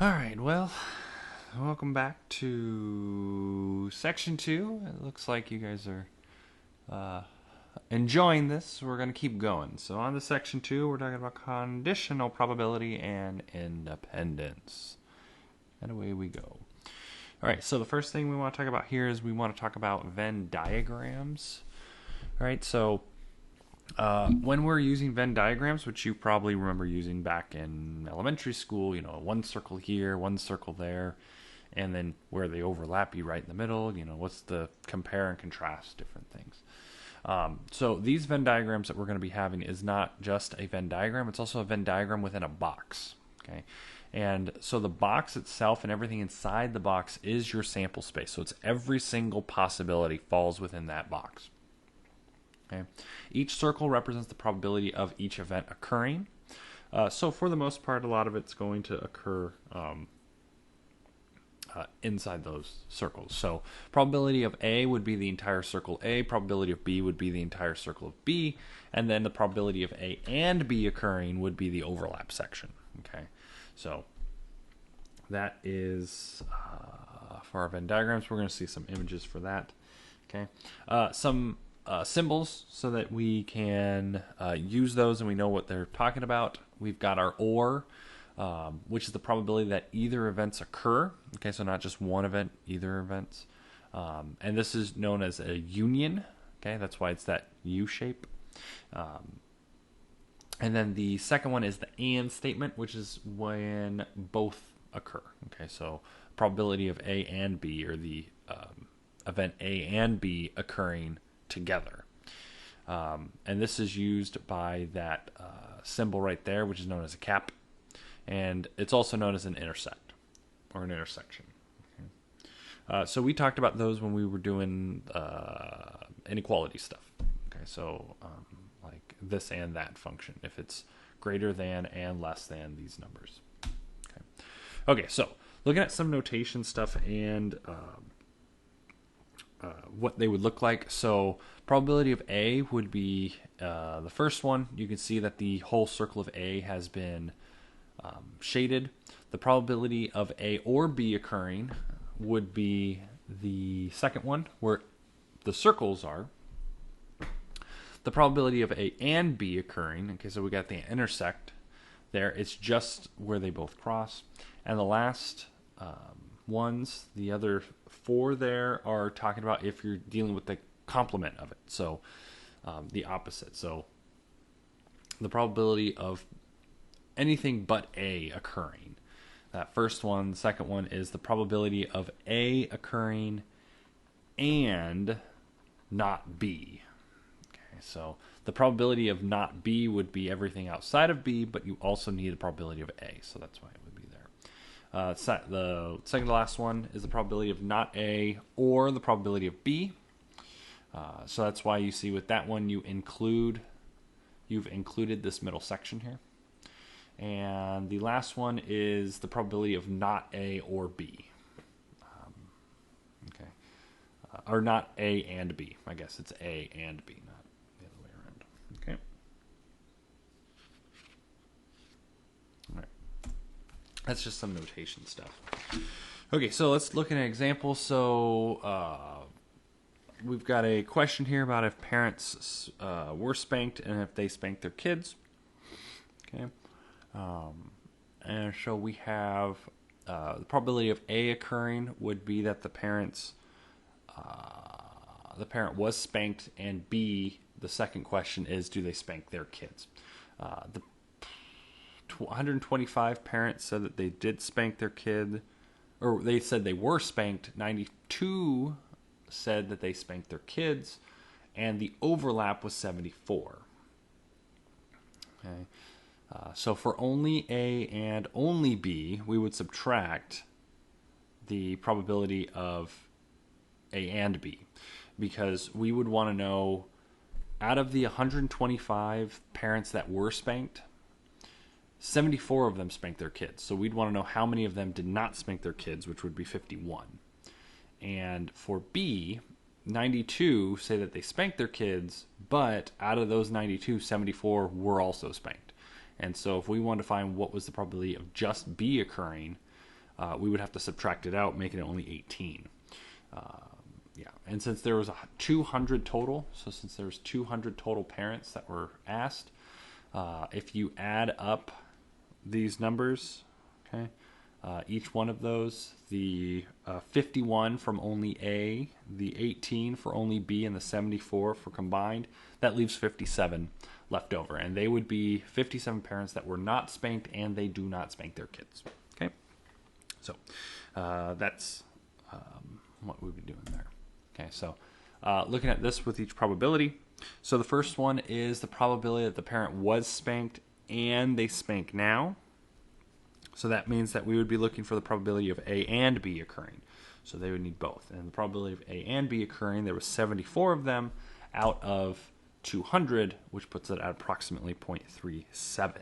Alright, well, welcome back to section 2. It looks like you guys are enjoying this. We're going to keep going. So, on to section 2, we're talking about conditional probability and independence. And away we go. Alright, so the first thing we want to talk about here is we want to talk about Venn diagrams. Alright, so when we're using Venn diagrams, which you probably remember using back in elementary school, one circle here, one circle there, and then where they overlap, you right in the middle, what's the compare and contrast different things. So these Venn diagrams that we're going to be having is not just a Venn diagram, it's also a Venn diagram within a box. Okay. And so the box itself and everything inside the box is your sample space. So it's every single possibility falls within that box. Okay. Each circle represents the probability of each event occurring. So for the most part, a lot of it's going to occur inside those circles. So probability of A would be the entire circle A, probability of B would be the entire circle of B, and then the probability of A and B occurring would be the overlap section. Okay, so that is for our Venn diagrams. We're going to see some images for that. Okay, some symbols so that we can use those and we know what they're talking about. We've got our OR, which is the probability that either events occur. Okay, so not just one event, either events. And this is known as a union. Okay, that's why it's that U shape. And then the second one is the AND statement, which is when both occur. Okay, so probability of A and B, or the event A and B occurring together. And this is used by that symbol right there, which is known as a cap. And it's also known as an intersect, or an intersection. Okay. So we talked about those when we were doing inequality stuff. Okay, so like this and that function, if it's greater than and less than these numbers. Okay, so looking at some notation stuff and what they would look like. So probability of A would be the first one. You can see that the whole circle of A has been shaded. The probability of A or B occurring would be the second one, where the circles are. The probability of A and B occurring, okay, so we got the intersect there, it's just where they both cross. And the last ones, the other four there, are talking about if you're dealing with the complement of it, so the opposite. So the probability of anything but A occurring. That first one, the second one, is the probability of A occurring and not B. Okay, so the probability of not B would be everything outside of B, but you also need a probability of A, so that's why it would be there. The second to last one is the probability of not A or the probability of B. So that's why you see with that one you've included this middle section here. And the last one is the probability of not A or B. Okay. Or not A and B. I guess it's A and B, not the other way around. Okay. All right. That's just some notation stuff. Okay, so let's look at an example. So we've got a question here about if parents were spanked and if they spanked their kids. Okay. And so we have the probability of A occurring would be that the parent was spanked, and B, the second question is, do they spank their kids? The 125 parents said that they did spank their kid, or they said they were spanked. 92 said that they spanked their kids, and the overlap was 74. Okay. So for only A and only B, we would subtract the probability of A and B, because we would want to know, out of the 125 parents that were spanked, 74 of them spanked their kids. So we'd want to know how many of them did not spank their kids, which would be 51. And for B, 92 say that they spanked their kids, but out of those 92, 74 were also spanked. And so if we wanted to find what was the probability of just B occurring, we would have to subtract it out, making it only 18. Yeah, and since there was 200 total, so since there was 200 total parents that were asked, if you add up these numbers, okay, each one of those, the 51 from only A, the 18 for only B, and the 74 for combined, that leaves 57 left over. And they would be 57 parents that were not spanked, and they do not spank their kids. Okay? So that's what we'd be doing there. Okay, so looking at this with each probability. So the first one is the probability that the parent was spanked and they spank now. So that means that we would be looking for the probability of A and B occurring. So they would need both. And the probability of A and B occurring, there was 74 of them out of 200, which puts it at approximately 0.37.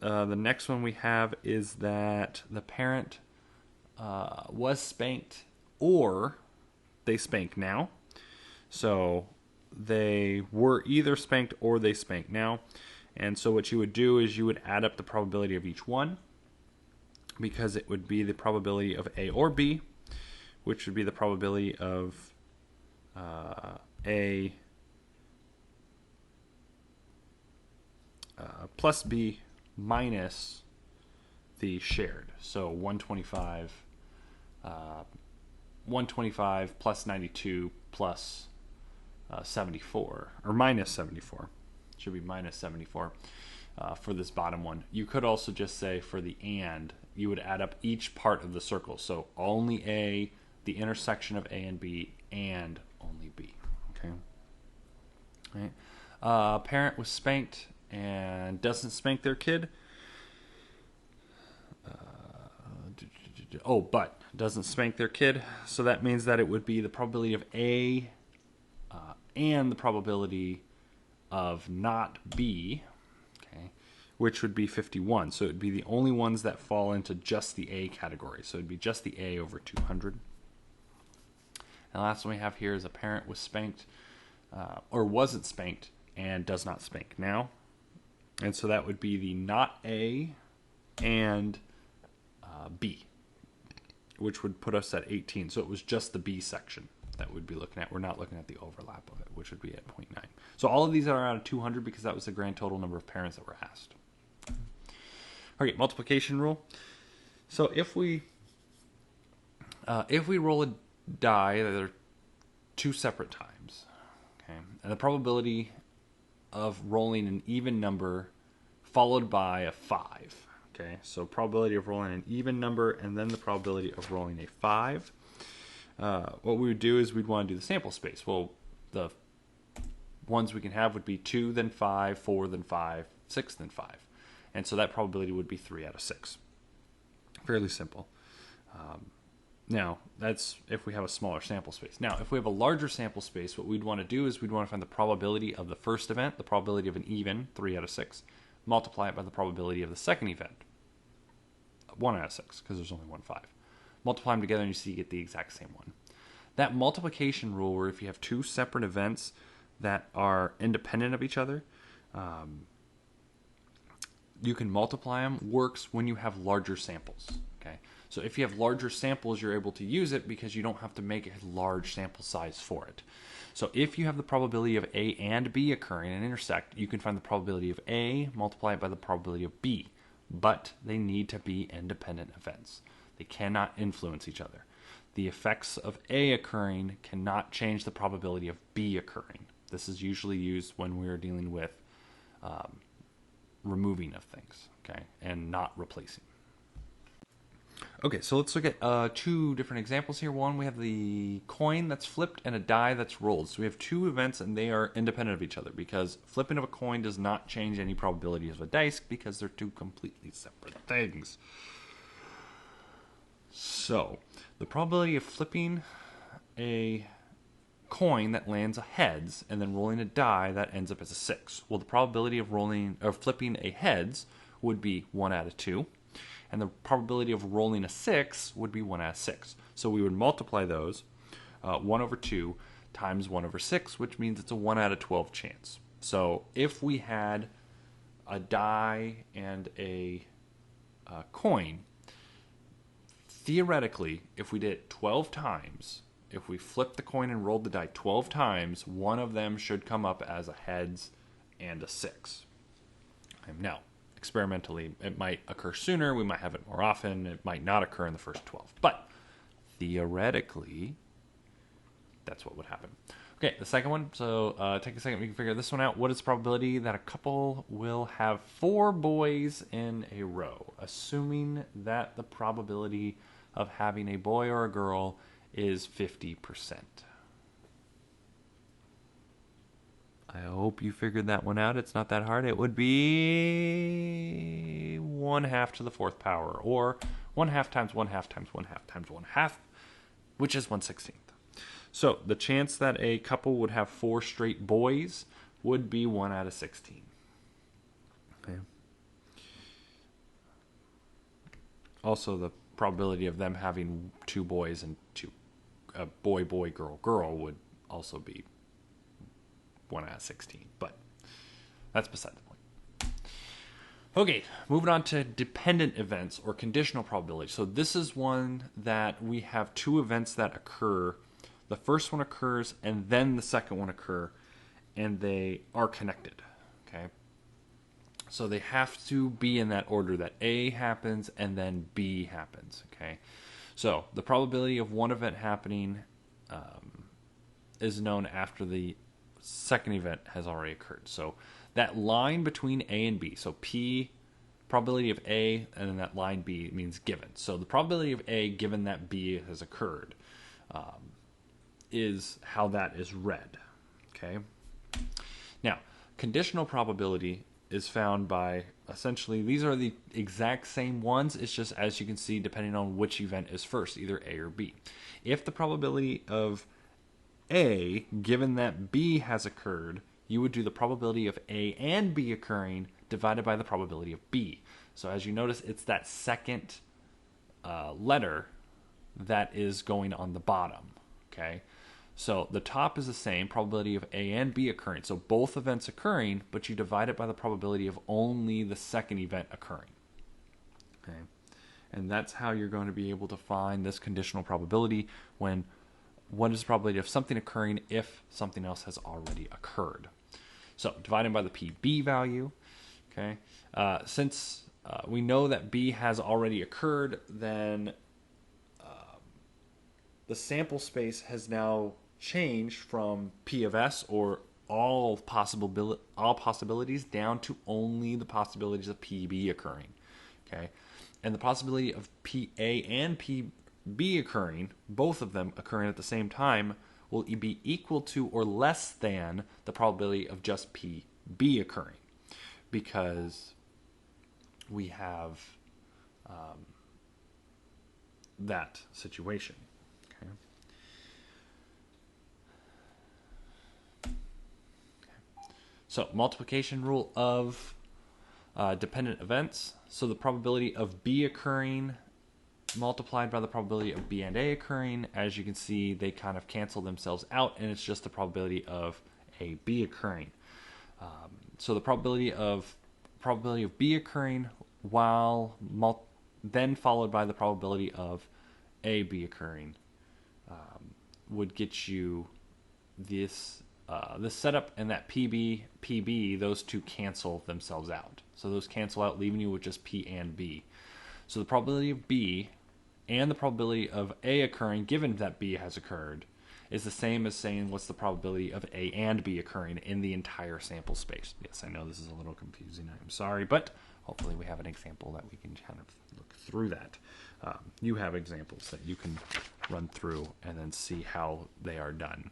The next one we have is that the parent was spanked or they spank now. So they were either spanked or they spank now. And so what you would do is you would add up the probability of each one, because it would be the probability of A or B, which would be the probability of A plus B minus the shared. So 125 plus 92 plus 74, or minus 74. Should be minus 74 for this bottom one. You could also just say for the and, you would add up each part of the circle. So only A, the intersection of A and B, and only B. Okay. All right. Parent was spanked and doesn't spank their kid. But doesn't spank their kid. So that means that it would be the probability of A and the probability of not B, okay, which would be 51. So it would be the only ones that fall into just the A category. So it would be just the A over 200. And the last one we have here is a parent was spanked or wasn't spanked and does not spank now. And so that would be the not A and B, which would put us at 18. So it was just the B section that we'd be looking at. We're not looking at the overlap of it, which would be at 0.9. So all of these are out of 200 because that was the grand total number of parents that were asked. Okay, multiplication rule. So if we roll a die that are two separate times, okay, and the probability of rolling an even number followed by a 5, okay, so probability of rolling an even number and then the probability of rolling a 5. What we would do is we'd want to do the sample space. Well, the ones we can have would be 2, then 5, 4, then 5, 6, then 5. And so that probability would be 3 out of 6. Fairly simple. Now, that's if we have a smaller sample space. Now, if we have a larger sample space, what we'd want to do is we'd want to find the probability of the first event, the probability of an even, 3 out of 6, multiply it by the probability of the second event, 1 out of 6, because there's only one 5. Multiply them together and you see you get the exact same one. That multiplication rule, where if you have two separate events that are independent of each other, you can multiply them, works when you have larger samples. Okay, so if you have larger samples, you're able to use it because you don't have to make a large sample size for it. So if you have the probability of A and B occurring and intersect, you can find the probability of A, multiply it by the probability of B, but they need to be independent events. They cannot influence each other. The effects of A occurring cannot change the probability of B occurring. This is usually used when we're dealing with removing of things, okay, and not replacing. Okay, so let's look at two different examples here. One, we have the coin that's flipped and a die that's rolled. So we have two events and they are independent of each other because flipping of a coin does not change any probability of a dice because they're two completely separate things. So, the probability of flipping a coin that lands a heads and then rolling a die that ends up as a 6. Well, the probability of flipping a heads would be 1 out of 2, and the probability of rolling a 6 would be 1 out of 6. So we would multiply those 1 over 2 times 1 over 6, which means it's a 1 out of 12 chance. So if we had a die and a coin, theoretically, if we did it 12 times, if we flipped the coin and rolled the die 12 times, one of them should come up as a heads and a 6. Now, experimentally, it might occur sooner, we might have it more often, it might not occur in the first 12. But theoretically, that's what would happen. Okay, the second one. So take a second, we can figure this one out. What is the probability that a couple will have 4 boys in a row? Assuming that the probability of having a boy or a girl is 50%. I hope you figured that one out. It's not that hard. It would be 1/2 to the 4th power, or 1/2 times 1/2 times 1/2 times 1/2, which is 1/16. So the chance that a couple would have 4 straight boys would be 1 out of 16. Okay. Also, the probability of them having 2 boys and a boy, girl, girl would also be 1 out of 16. But that's beside the point. Okay, moving on to dependent events or conditional probability. So this is one that we have 2 events that occur. The first one occurs and then the second one occur, and they are connected. Okay, so they have to be in that order, that A happens and then B happens. Okay, so the probability of one event happening is known after the second event has already occurred. So that line between A and B, so P, probability of A, and then that line B means given. So the probability of A given that B has occurred is how that is read. Okay. Now, conditional probability is found by essentially, these are the exact same ones. It's just, as you can see, depending on which event is first, either A or B. If the probability of A, given that B has occurred, you would do the probability of A and B occurring divided by the probability of B. So as you notice, it's that second letter that is going on the bottom. Okay. So the top is the same, probability of A and B occurring. So both events occurring, but you divide it by the probability of only the second event occurring. Okay. And that's how you're going to be able to find this conditional probability when what is the probability of something occurring if something else has already occurred. So dividing by the PB value. Okay. Since we know that B has already occurred, then the sample space has now changed from P of S, or all possibilities, down to only the possibilities of PB occurring. Okay, and the possibility of PA and PB occurring, both of them occurring at the same time, will be equal to or less than the probability of just PB occurring, because we have that situation. Okay. So multiplication rule of dependent events. So the probability of B occurring multiplied by the probability of B and A occurring, as you can see, they kind of cancel themselves out, and it's just the probability of AB occurring. So the probability of B occurring while then followed by the probability of AB occurring would get you this setup, and that PB, those two cancel themselves out. So those cancel out, leaving you with just P and B. So the probability of B and the probability of A occurring, given that B has occurred, is the same as saying what's the probability of A and B occurring in the entire sample space. Yes, I know this is a little confusing. I'm sorry, but hopefully we have an example that we can kind of look through that. You have examples that you can run through and then see how they are done.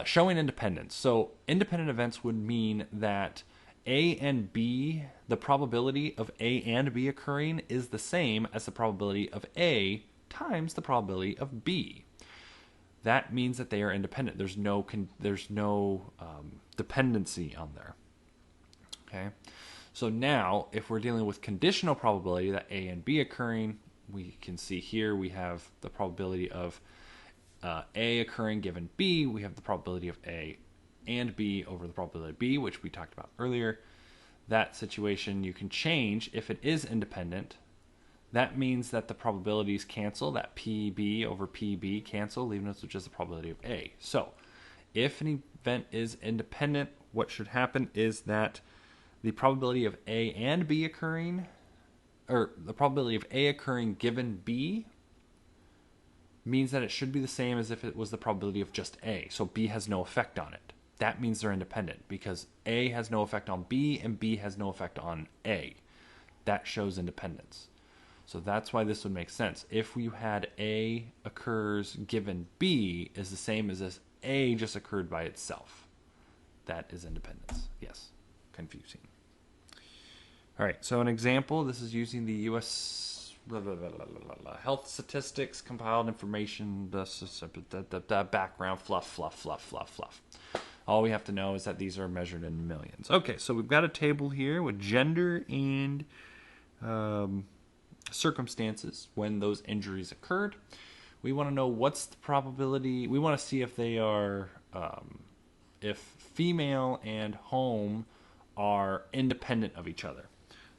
Showing independence. So independent events would mean that A and B, the probability of A and B occurring is the same as the probability of A times the probability of B. That means that they are independent. There's no dependency on there. Okay. So now, if we're dealing with conditional probability that A and B occurring, we can see here we have the probability of A occurring given B. We have the probability of A and B over the probability of B, which we talked about earlier. that situation you can change if it is independent. That means that the probabilities cancel, that PB over PB cancel, leaving us with just the probability of A. So if an event is independent, what should happen is that the probability of A and B occurring, or the probability of A occurring given B, means that it should be the same as if it was the probability of just A. So B has no effect on it. That means they're independent because A has no effect on B and B has no effect on A. That shows independence. So that's why this would make sense. If you had A occurs given B is the same as if A just occurred by itself. That is independence. Yes. Confusing. All right. So an example, this is using the U.S. health statistics, compiled information, the background, fluff. All we have to know is that these are measured in millions. Okay, so we've got a table here with gender and circumstances when those injuries occurred. We want to know what's the probability. We want to see if they are, if female and home are independent of each other.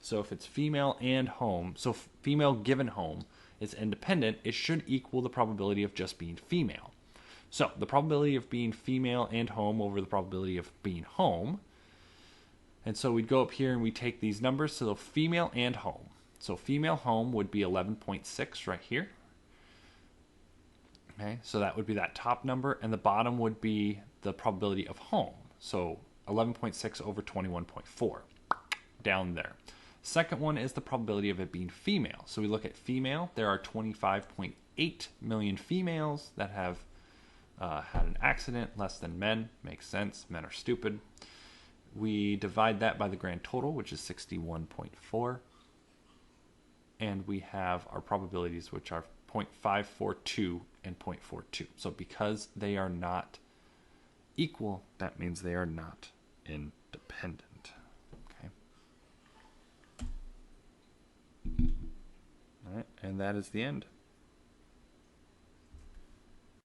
So if it's female and home, so female given home is independent, it should equal the probability of just being female. So the probability of being female and home over the probability of being home. And so we'd go up here and we take these numbers, so female and home. So female home would be 11.6 right here. Okay, so that would be that top number, and the bottom would be the probability of home. So 11.6 over 21.4 down there. Second one is the probability of it being female. So we look at female. There are 25.8 million females that have had an accident, less than men. Makes sense. Men are stupid. We divide that by the grand total, which is 61.4. And we have our probabilities, which are 0.542 and 0.42. So because they are not equal, that means they are not independent. Okay. All right, and that is the end.